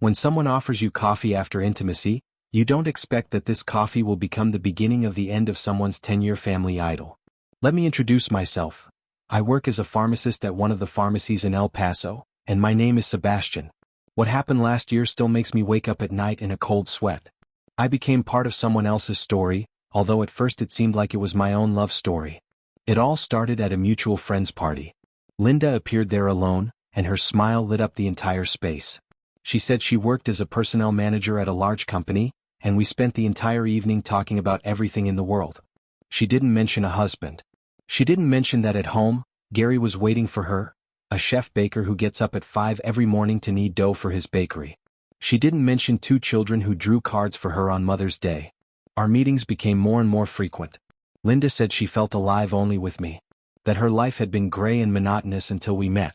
When someone offers you coffee after intimacy, you don't expect that this coffee will become the beginning of the end of someone's 10-year family idol. Let me introduce myself. I work as a pharmacist at one of the pharmacies in El Paso, and my name is Sebastian. What happened last year still makes me wake up at night in a cold sweat. I became part of someone else's story, although at first it seemed like it was my own love story. It all started at a mutual friend's party. Lynda appeared there alone, and her smile lit up the entire space. She said she worked as a personnel manager at a large company, and we spent the entire evening talking about everything in the world. She didn't mention a husband. She didn't mention that at home, Garry was waiting for her, a chef-baker who gets up at 5 every morning to knead dough for his bakery. She didn't mention 2 children who drew cards for her on Mother's Day. Our meetings became more and more frequent. Lynda said she felt alive only with me, that her life had been gray and monotonous until we met.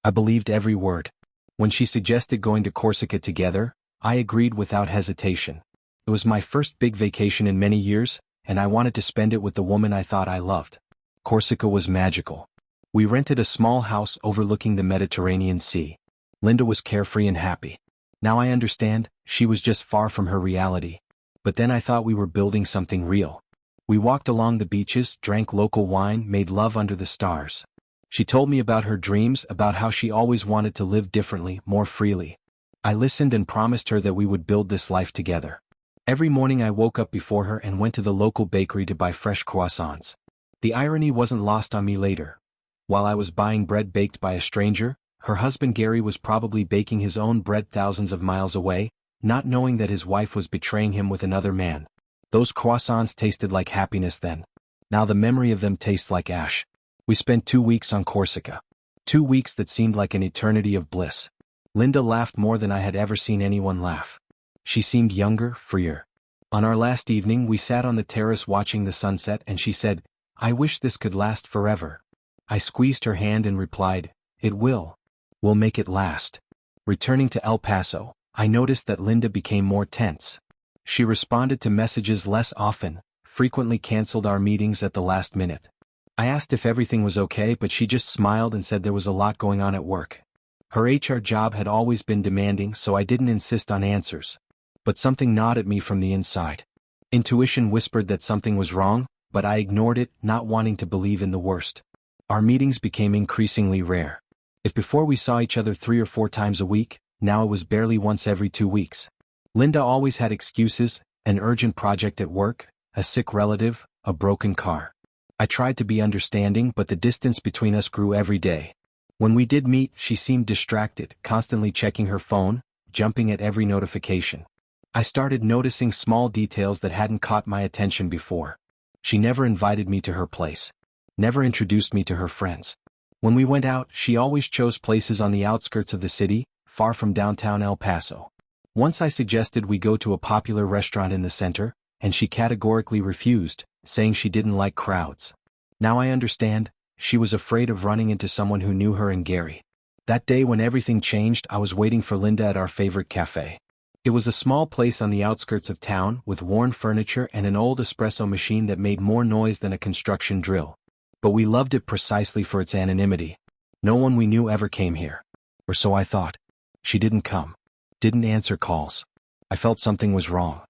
I believed every word. When she suggested going to Corsica together, I agreed without hesitation. It was my first big vacation in many years, and I wanted to spend it with the woman I thought I loved. Corsica was magical. We rented a small house overlooking the Mediterranean Sea. Lynda was carefree and happy. Now I understand, she was just far from her reality. But then I thought we were building something real. We walked along the beaches, drank local wine, made love under the stars. She told me about her dreams, about how she always wanted to live differently, more freely. I listened and promised her that we would build this life together. Every morning I woke up before her and went to the local bakery to buy fresh croissants. The irony wasn't lost on me later. While I was buying bread baked by a stranger, her husband Garry was probably baking his own bread thousands of miles away, not knowing that his wife was betraying him with another man. Those croissants tasted like happiness then. Now the memory of them tastes like ash. We spent 2 weeks on Corsica. 2 weeks that seemed like an eternity of bliss. Lynda laughed more than I had ever seen anyone laugh. She seemed younger, freer. On our last evening we sat on the terrace watching the sunset and she said, "I wish this could last forever." I squeezed her hand and replied, "It will. We'll make it last." Returning to El Paso, I noticed that Lynda became more tense. She responded to messages less often, frequently canceled our meetings at the last minute. I asked if everything was okay, but she just smiled and said there was a lot going on at work. Her HR job had always been demanding, so I didn't insist on answers. But something gnawed at me from the inside. Intuition whispered that something was wrong, but I ignored it, not wanting to believe in the worst. Our meetings became increasingly rare. If before we saw each other 3 or 4 times a week, now it was barely once every 2 weeks. Lynda always had excuses, an urgent project at work, a sick relative, a broken car. I tried to be understanding, but the distance between us grew every day. When we did meet, she seemed distracted, constantly checking her phone, jumping at every notification. I started noticing small details that hadn't caught my attention before. She never invited me to her place. Never introduced me to her friends. When we went out, she always chose places on the outskirts of the city, far from downtown El Paso. Once I suggested we go to a popular restaurant in the center, and she categorically refused, saying she didn't like crowds. Now I understand, she was afraid of running into someone who knew her and Garry. That day when everything changed, I was waiting for Lynda at our favorite cafe. It was a small place on the outskirts of town, with worn furniture and an old espresso machine that made more noise than a construction drill. But we loved it precisely for its anonymity. No one we knew ever came here. Or so I thought. She didn't come. Didn't answer calls. I felt something was wrong.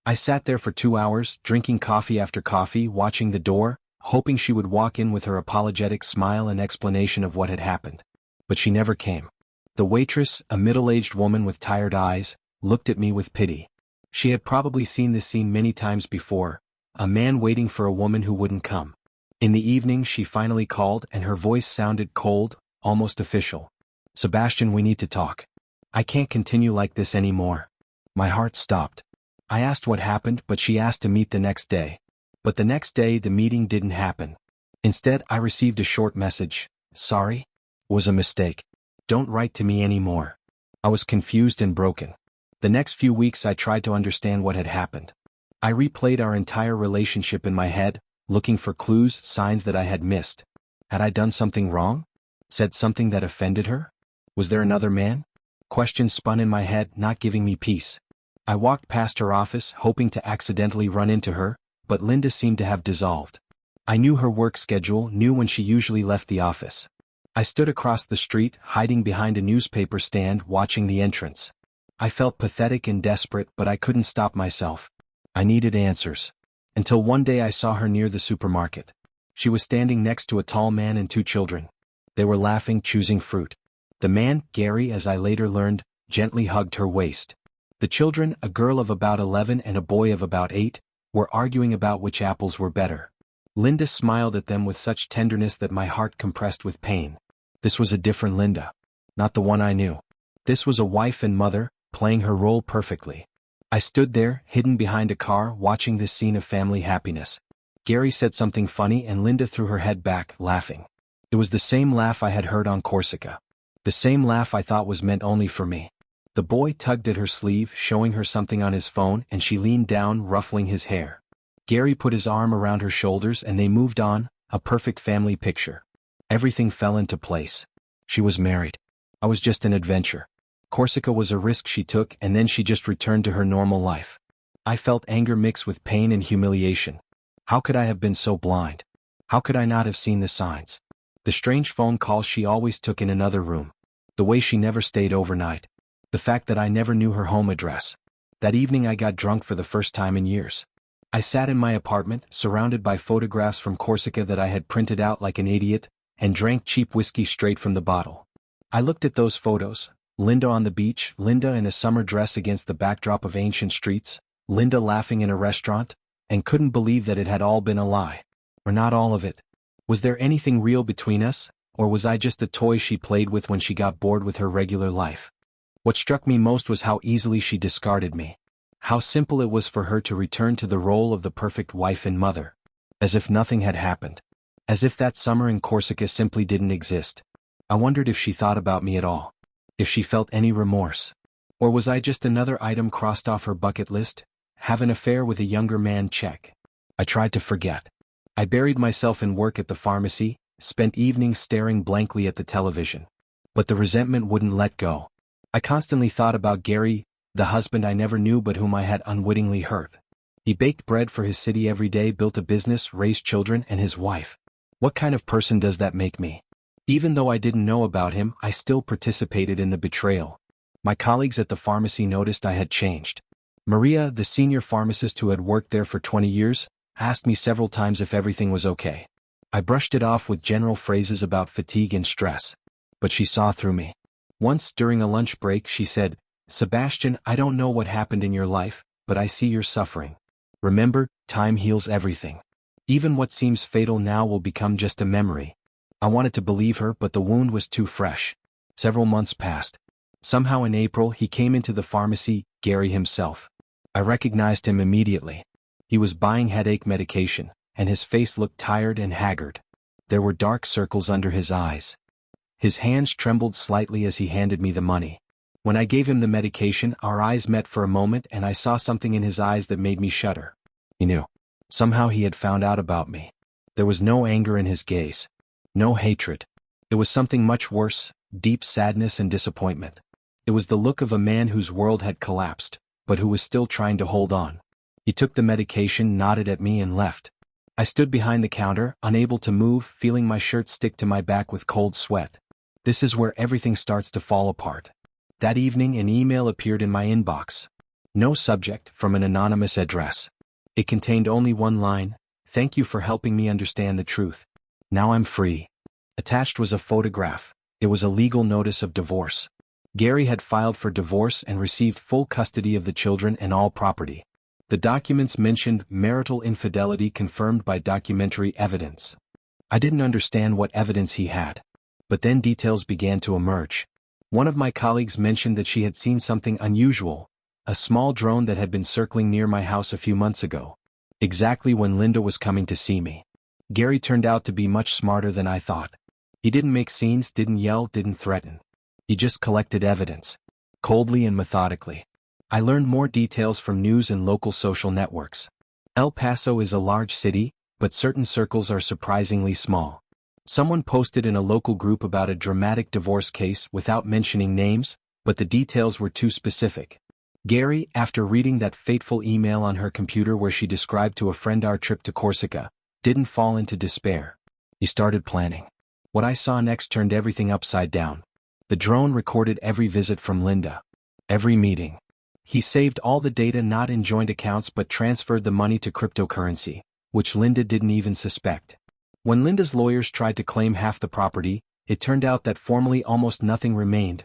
I sat there for 2 hours, drinking coffee after coffee, watching the door, hoping she would walk in with her apologetic smile and explanation of what had happened. But she never came. The waitress, a middle-aged woman with tired eyes, looked at me with pity. She had probably seen this scene many times before, a man waiting for a woman who wouldn't come. In the evening she finally called and her voice sounded cold, almost official. "Sebastian, we need to talk. I can't continue like this anymore." My heart stopped. I asked what happened, but she asked to meet the next day. But the next day the meeting didn't happen. Instead I received a short message. "Sorry. Was a mistake. Don't write to me anymore." I was confused and broken. The next few weeks I tried to understand what had happened. I replayed our entire relationship in my head, looking for clues, signs that I had missed. Had I done something wrong? Said something that offended her? Was there another man? Questions spun in my head, not giving me peace. I walked past her office, hoping to accidentally run into her, but Lynda seemed to have dissolved. I knew her work schedule, knew when she usually left the office. I stood across the street, hiding behind a newspaper stand, watching the entrance. I felt pathetic and desperate, but I couldn't stop myself. I needed answers. Until one day I saw her near the supermarket. She was standing next to a tall man and two children. They were laughing, choosing fruit. The man, Garry, as I later learned, gently hugged her waist. The children, a girl of about 11 and a boy of about 8, were arguing about which apples were better. Lynda smiled at them with such tenderness that my heart compressed with pain. This was a different Lynda. Not the one I knew. This was a wife and mother, playing her role perfectly. I stood there, hidden behind a car, watching this scene of family happiness. Garry said something funny and Lynda threw her head back, laughing. It was the same laugh I had heard on Corsica. The same laugh I thought was meant only for me. The boy tugged at her sleeve, showing her something on his phone, and she leaned down, ruffling his hair. Garry put his arm around her shoulders and they moved on, a perfect family picture. Everything fell into place. She was married. I was just an adventure. Corsica was a risk she took, and then she just returned to her normal life. I felt anger mixed with pain and humiliation. How could I have been so blind? How could I not have seen the signs? The strange phone calls she always took in another room. The way she never stayed overnight. The fact that I never knew her home address. That evening I got drunk for the first time in years. I sat in my apartment, surrounded by photographs from Corsica that I had printed out like an idiot, and drank cheap whiskey straight from the bottle. I looked at those photos. Lynda on the beach, Lynda in a summer dress against the backdrop of ancient streets, Lynda laughing in a restaurant, and couldn't believe that it had all been a lie. Or not all of it. Was there anything real between us, or was I just a toy she played with when she got bored with her regular life? What struck me most was how easily she discarded me. How simple it was for her to return to the role of the perfect wife and mother. As if nothing had happened. As if that summer in Corsica simply didn't exist. I wondered if she thought about me at all. If she felt any remorse. Or was I just another item crossed off her bucket list? Have an affair with a younger man, check. I tried to forget. I buried myself in work at the pharmacy, spent evenings staring blankly at the television. But the resentment wouldn't let go. I constantly thought about Garry, the husband I never knew but whom I had unwittingly hurt. He baked bread for his city every day, built a business, raised children, and his wife. What kind of person does that make me? Even though I didn't know about him, I still participated in the betrayal. My colleagues at the pharmacy noticed I had changed. Maria, the senior pharmacist who had worked there for 20 years, asked me several times if everything was okay. I brushed it off with general phrases about fatigue and stress. But she saw through me. Once, during a lunch break, she said, "Sebastian, I don't know what happened in your life, but I see you're suffering. Remember, time heals everything. Even what seems fatal now will become just a memory." I wanted to believe her, but the wound was too fresh. Several months passed. Somehow in April he came into the pharmacy, Garry himself. I recognized him immediately. He was buying headache medication, and his face looked tired and haggard. There were dark circles under his eyes. His hands trembled slightly as he handed me the money. When I gave him the medication, our eyes met for a moment and I saw something in his eyes that made me shudder. He knew. Somehow he had found out about me. There was no anger in his gaze. No hatred. It was something much worse, deep sadness and disappointment. It was the look of a man whose world had collapsed, but who was still trying to hold on. He took the medication, nodded at me and left. I stood behind the counter, unable to move, feeling my shirt stick to my back with cold sweat. This is where everything starts to fall apart. That evening an email appeared in my inbox. No subject, from an anonymous address. It contained only one line: "Thank you for helping me understand the truth. Now I'm free." Attached was a photograph. It was a legal notice of divorce. Garry had filed for divorce and received full custody of the children and all property. The documents mentioned marital infidelity confirmed by documentary evidence. I didn't understand what evidence he had. But then details began to emerge. One of my colleagues mentioned that she had seen something unusual, a small drone that had been circling near my house a few months ago, exactly when Lynda was coming to see me. Garry turned out to be much smarter than I thought. He didn't make scenes, didn't yell, didn't threaten. He just collected evidence. Coldly and methodically. I learned more details from news and local social networks. El Paso is a large city, but certain circles are surprisingly small. Someone posted in a local group about a dramatic divorce case without mentioning names, but the details were too specific. Garry, after reading that fateful email on her computer where she described to a friend our trip to Corsica, didn't fall into despair. He started planning. What I saw next turned everything upside down. The drone recorded every visit from Lynda. Every meeting. He saved all the data not in joint accounts but transferred the money to cryptocurrency, which Lynda didn't even suspect. When Lynda's lawyers tried to claim half the property, it turned out that formally almost nothing remained.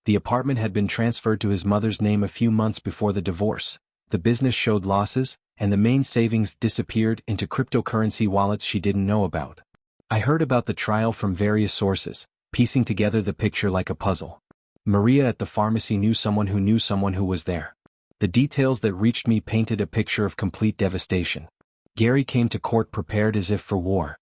The apartment had been transferred to his mother's name a few months before the divorce. The business showed losses, and the main savings disappeared into cryptocurrency wallets she didn't know about. I heard about the trial from various sources, piecing together the picture like a puzzle. Maria at the pharmacy knew someone who was there. The details that reached me painted a picture of complete devastation. Garry came to court prepared as if for war.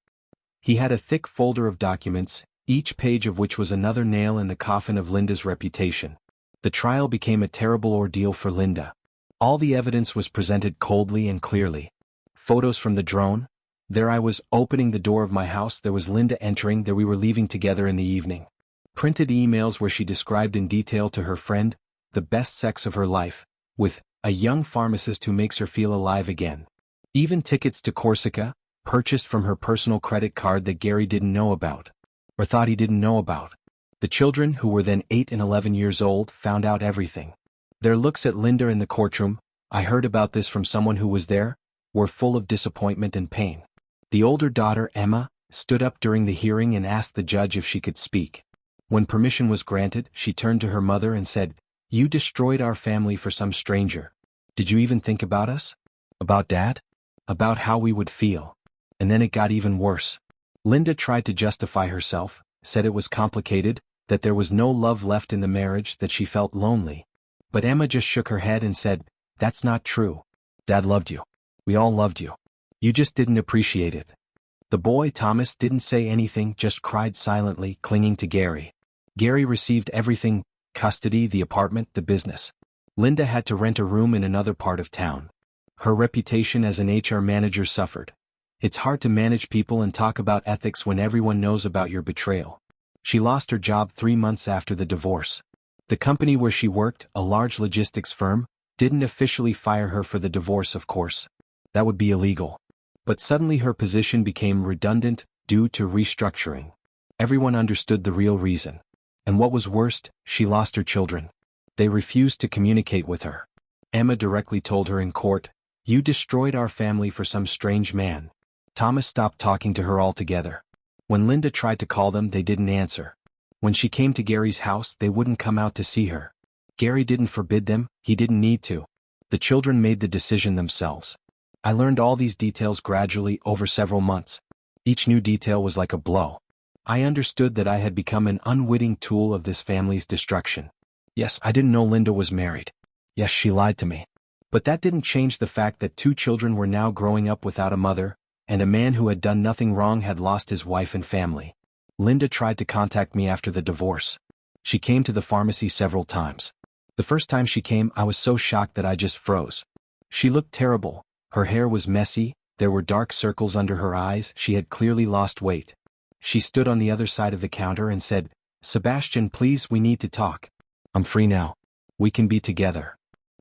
He had a thick folder of documents, each page of which was another nail in the coffin of Lynda's reputation. The trial became a terrible ordeal for Lynda. All the evidence was presented coldly and clearly. Photos from the drone. There I was, opening the door of my house. There was Lynda entering. There we were leaving together in the evening. Printed emails where she described in detail to her friend the best sex of her life, with a young pharmacist who makes her feel alive again. Even tickets to Corsica, purchased from her personal credit card that Garry didn't know about. Or thought he didn't know about. The children, who were then 8 and 11 years old, found out everything. Their looks at Lynda in the courtroom, I heard about this from someone who was there, were full of disappointment and pain. The older daughter, Emma, stood up during the hearing and asked the judge if she could speak. When permission was granted, she turned to her mother and said, "You destroyed our family for some stranger. Did you even think about us? About Dad? About how we would feel?" And then it got even worse. Lynda tried to justify herself, said it was complicated, that there was no love left in the marriage, that she felt lonely. But Emma just shook her head and said, "That's not true. Dad loved you. We all loved you. You just didn't appreciate it." The boy, Thomas, didn't say anything, just cried silently, clinging to Garry. Garry received everything: custody, the apartment, the business. Lynda had to rent a room in another part of town. Her reputation as an HR manager suffered. It's hard to manage people and talk about ethics when everyone knows about your betrayal. She lost her job 3 months after the divorce. The company where she worked, a large logistics firm, didn't officially fire her for the divorce, of course. That would be illegal. But suddenly her position became redundant due to restructuring. Everyone understood the real reason. And what was worst, she lost her children. They refused to communicate with her. Emma directly told her in court, "You destroyed our family for some strange man." Thomas stopped talking to her altogether. When Lynda tried to call them, they didn't answer. When she came to Garry's house, they wouldn't come out to see her. Garry didn't forbid them, he didn't need to. The children made the decision themselves. I learned all these details gradually over several months. Each new detail was like a blow. I understood that I had become an unwitting tool of this family's destruction. Yes, I didn't know Lynda was married. Yes, she lied to me. But that didn't change the fact that 2 children were now growing up without a mother, and a man who had done nothing wrong had lost his wife and family. Lynda tried to contact me after the divorce. She came to the pharmacy several times. The first time she came, I was so shocked that I just froze. She looked terrible. Her hair was messy, there were dark circles under her eyes, she had clearly lost weight. She stood on the other side of the counter and said, "Sebastian, please, we need to talk. I'm free now. We can be together."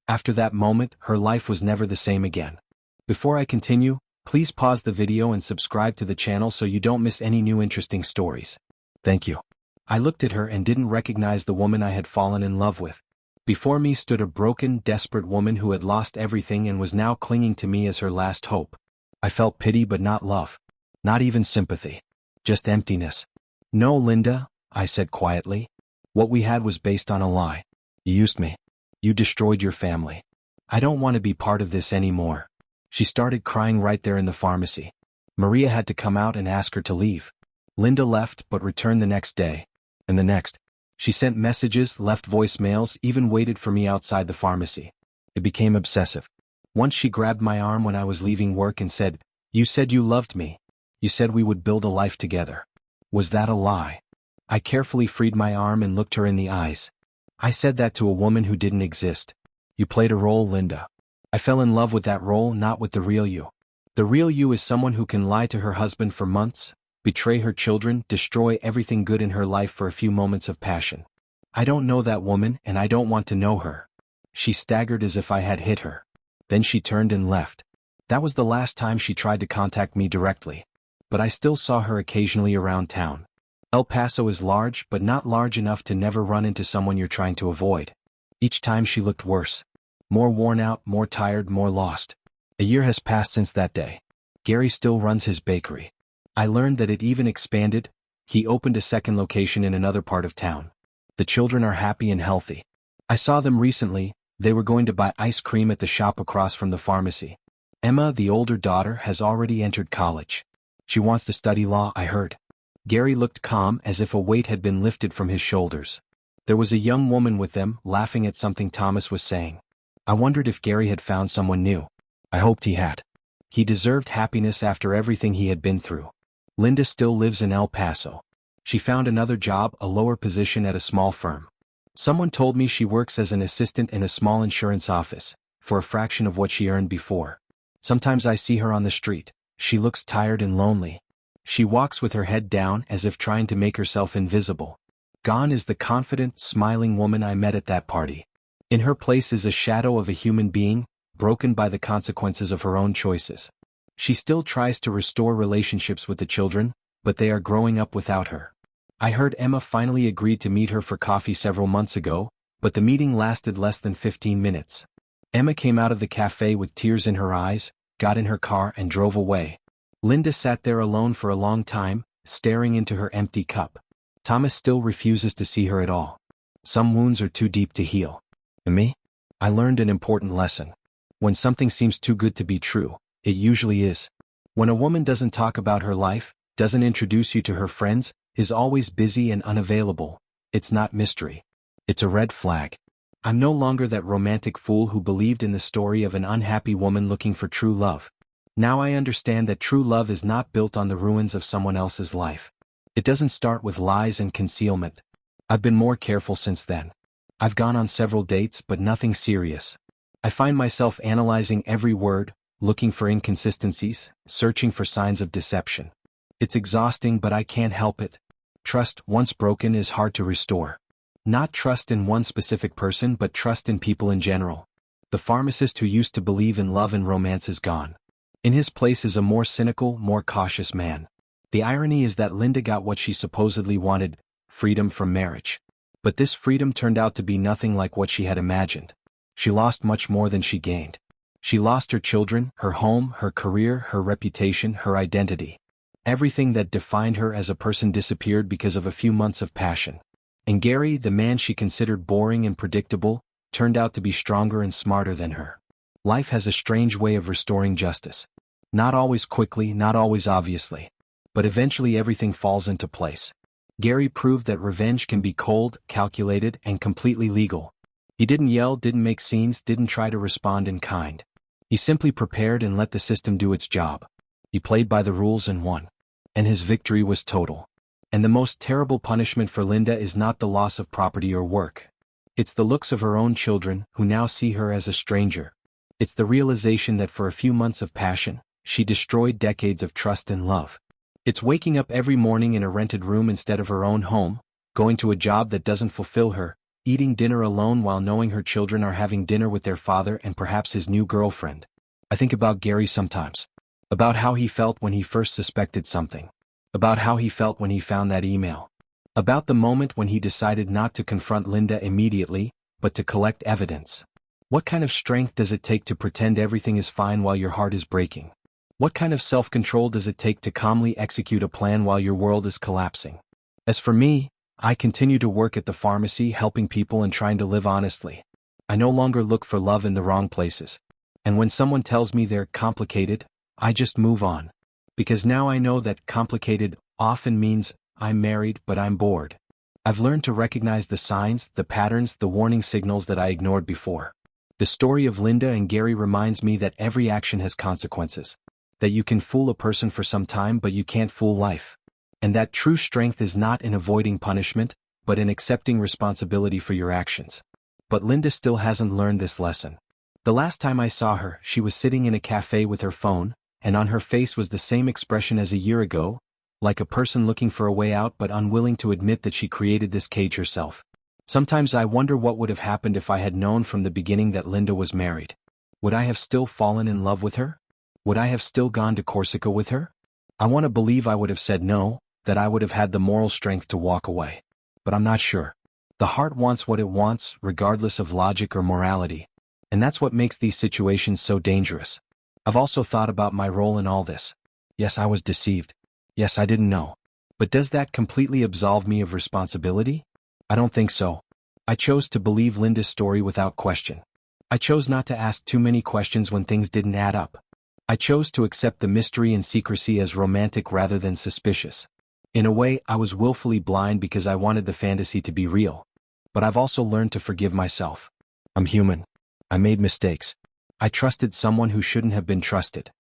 After that moment, her life was never the same again. Before I continue, please pause the video and subscribe to the channel so you don't miss any new interesting stories. Thank you. I looked at her and didn't recognize the woman I had fallen in love with. Before me stood a broken, desperate woman who had lost everything and was now clinging to me as her last hope. I felt pity but not love. Not even sympathy. Just emptiness. "No, Lynda," I said quietly. "What we had was based on a lie. You used me. You destroyed your family. I don't want to be part of this anymore." She started crying right there in the pharmacy. Maria had to come out and ask her to leave. Lynda left but returned the next day. And the next. She sent messages, left voicemails, even waited for me outside the pharmacy. It became obsessive. Once she grabbed my arm when I was leaving work and said, "You said you loved me. You said we would build a life together. Was that a lie?" I carefully freed my arm and looked her in the eyes. "I said that to a woman who didn't exist. You played a role, Lynda. I fell in love with that role, not with the real you. The real you is someone who can lie to her husband for months, betray her children, destroy everything good in her life for a few moments of passion. I don't know that woman, and I don't want to know her." She staggered as if I had hit her. Then she turned and left. That was the last time she tried to contact me directly. But I still saw her occasionally around town. El Paso is large, but not large enough to never run into someone you're trying to avoid. Each time she looked worse. More worn out, more tired, more lost. A year has passed since that day. Garry still runs his bakery. I learned that it even expanded. He opened a second location in another part of town. The children are happy and healthy. I saw them recently. They were going to buy ice cream at the shop across from the pharmacy. Emma, the older daughter, has already entered college. She wants to study law, I heard. Garry looked calm, as if a weight had been lifted from his shoulders. There was a young woman with them, laughing at something Thomas was saying. I wondered if Garry had found someone new. I hoped he had. He deserved happiness after everything he had been through. Lynda still lives in El Paso. She found another job, a lower position at a small firm. Someone told me she works as an assistant in a small insurance office, for a fraction of what she earned before. Sometimes I see her on the street. She looks tired and lonely. She walks with her head down as if trying to make herself invisible. Gone is the confident, smiling woman I met at that party. In her place is a shadow of a human being, broken by the consequences of her own choices. She still tries to restore relationships with the children, but they are growing up without her. I heard Emma finally agreed to meet her for coffee several months ago, but the meeting lasted less than 15 minutes. Emma came out of the cafe with tears in her eyes, got in her car and drove away. Lynda sat there alone for a long time, staring into her empty cup. Thomas still refuses to see her at all. Some wounds are too deep to heal. And me? I learned an important lesson. When something seems too good to be true, it usually is. When a woman doesn't talk about her life, doesn't introduce you to her friends, is always busy and unavailable, it's not mystery. It's a red flag. I'm no longer that romantic fool who believed in the story of an unhappy woman looking for true love. Now I understand that true love is not built on the ruins of someone else's life. It doesn't start with lies and concealment. I've been more careful since then. I've gone on several dates, but nothing serious. I find myself analyzing every word, looking for inconsistencies, searching for signs of deception. It's exhausting, but I can't help it. Trust, once broken, is hard to restore. Not trust in one specific person, but trust in people in general. The pharmacist who used to believe in love and romance is gone. In his place is a more cynical, more cautious man. The irony is that Lynda got what she supposedly wanted, freedom from marriage. But this freedom turned out to be nothing like what she had imagined. She lost much more than she gained. She lost her children, her home, her career, her reputation, her identity. Everything that defined her as a person disappeared because of a few months of passion. And Garry, the man she considered boring and predictable, turned out to be stronger and smarter than her. Life has a strange way of restoring justice. Not always quickly, not always obviously. But eventually everything falls into place. Garry proved that revenge can be cold, calculated, and completely legal. He didn't yell, didn't make scenes, didn't try to respond in kind. He simply prepared and let the system do its job. He played by the rules and won. And his victory was total. And the most terrible punishment for Lynda is not the loss of property or work. It's the looks of her own children, who now see her as a stranger. It's the realization that for a few months of passion, she destroyed decades of trust and love. It's waking up every morning in a rented room instead of her own home, going to a job that doesn't fulfill her, eating dinner alone while knowing her children are having dinner with their father and perhaps his new girlfriend. I think about Garry sometimes. About how he felt when he first suspected something. About how he felt when he found that email. About the moment when he decided not to confront Lynda immediately, but to collect evidence. What kind of strength does it take to pretend everything is fine while your heart is breaking? What kind of self-control does it take to calmly execute a plan while your world is collapsing? As for me, I continue to work at the pharmacy, helping people and trying to live honestly. I no longer look for love in the wrong places. And when someone tells me they're complicated, I just move on. Because now I know that complicated often means I'm married but I'm bored. I've learned to recognize the signs, the patterns, the warning signals that I ignored before. The story of Lynda and Garry reminds me that every action has consequences. That you can fool a person for some time but you can't fool life. And that true strength is not in avoiding punishment, but in accepting responsibility for your actions. But Lynda still hasn't learned this lesson. The last time I saw her, she was sitting in a cafe with her phone, and on her face was the same expression as a year ago, like a person looking for a way out but unwilling to admit that she created this cage herself. Sometimes I wonder what would have happened if I had known from the beginning that Lynda was married. Would I have still fallen in love with her? Would I have still gone to Corsica with her? I want to believe I would have said no, that I would have had the moral strength to walk away. But I'm not sure. The heart wants what it wants, regardless of logic or morality. And that's what makes these situations so dangerous. I've also thought about my role in all this. Yes, I was deceived. Yes, I didn't know. But does that completely absolve me of responsibility? I don't think so. I chose to believe Lynda's story without question. I chose not to ask too many questions when things didn't add up. I chose to accept the mystery and secrecy as romantic rather than suspicious. In a way, I was willfully blind because I wanted the fantasy to be real. But I've also learned to forgive myself. I'm human. I made mistakes. I trusted someone who shouldn't have been trusted.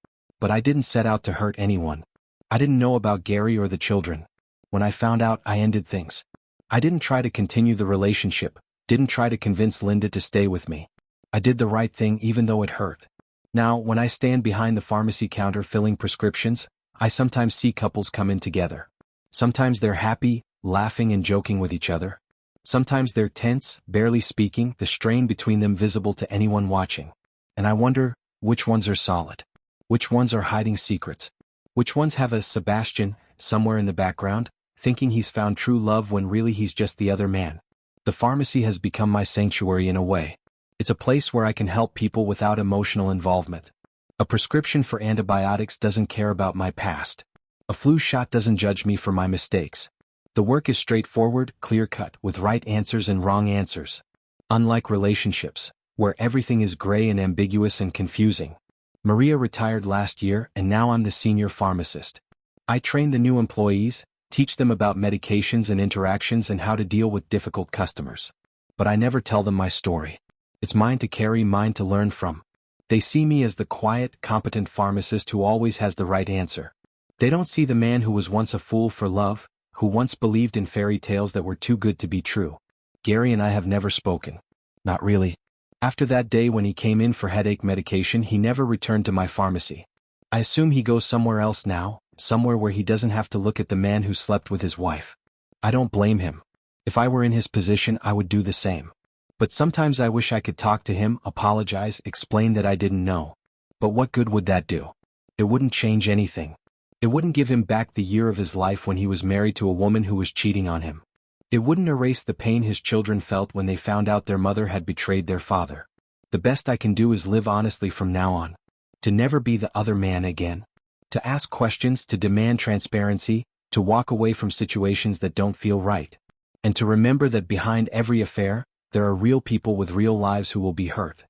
But I didn't set out to hurt anyone. I didn't know about Garry or the children. When I found out, I ended things. I didn't try to continue the relationship, didn't try to convince Lynda to stay with me. I did the right thing even though it hurt. Now, when I stand behind the pharmacy counter filling prescriptions, I sometimes see couples come in together. Sometimes they're happy, laughing and joking with each other. Sometimes they're tense, barely speaking, the strain between them visible to anyone watching. And I wonder, which ones are solid? Which ones are hiding secrets? Which ones have a Sebastian, somewhere in the background, thinking he's found true love when really he's just the other man? The pharmacy has become my sanctuary in a way. It's a place where I can help people without emotional involvement. A prescription for antibiotics doesn't care about my past. A flu shot doesn't judge me for my mistakes. The work is straightforward, clear-cut, with right answers and wrong answers. Unlike relationships, where everything is gray and ambiguous and confusing. Maria retired last year and now I'm the senior pharmacist. I train the new employees, teach them about medications and interactions and how to deal with difficult customers. But I never tell them my story. It's mine to carry, mine to learn from. They see me as the quiet, competent pharmacist who always has the right answer. They don't see the man who was once a fool for love, who once believed in fairy tales that were too good to be true. Garry and I have never spoken. Not really. After that day when he came in for headache medication, he never returned to my pharmacy. I assume he goes somewhere else now, somewhere where he doesn't have to look at the man who slept with his wife. I don't blame him. If I were in his position, I would do the same. But sometimes I wish I could talk to him, apologize, explain that I didn't know. But what good would that do? It wouldn't change anything. It wouldn't give him back the year of his life when he was married to a woman who was cheating on him. It wouldn't erase the pain his children felt when they found out their mother had betrayed their father. The best I can do is live honestly from now on. To never be the other man again. To ask questions, to demand transparency, to walk away from situations that don't feel right. And to remember that behind every affair, there are real people with real lives who will be hurt.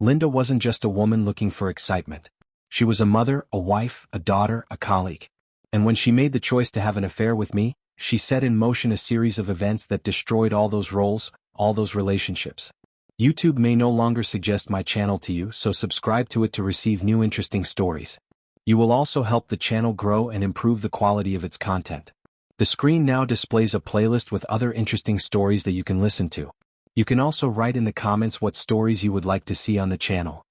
Lynda wasn't just a woman looking for excitement. She was a mother, a wife, a daughter, a colleague. And when she made the choice to have an affair with me, she set in motion a series of events that destroyed all those roles, all those relationships. YouTube may no longer suggest my channel to you, so subscribe to it to receive new interesting stories. You will also help the channel grow and improve the quality of its content. The screen now displays a playlist with other interesting stories that you can listen to. You can also write in the comments what stories you would like to see on the channel.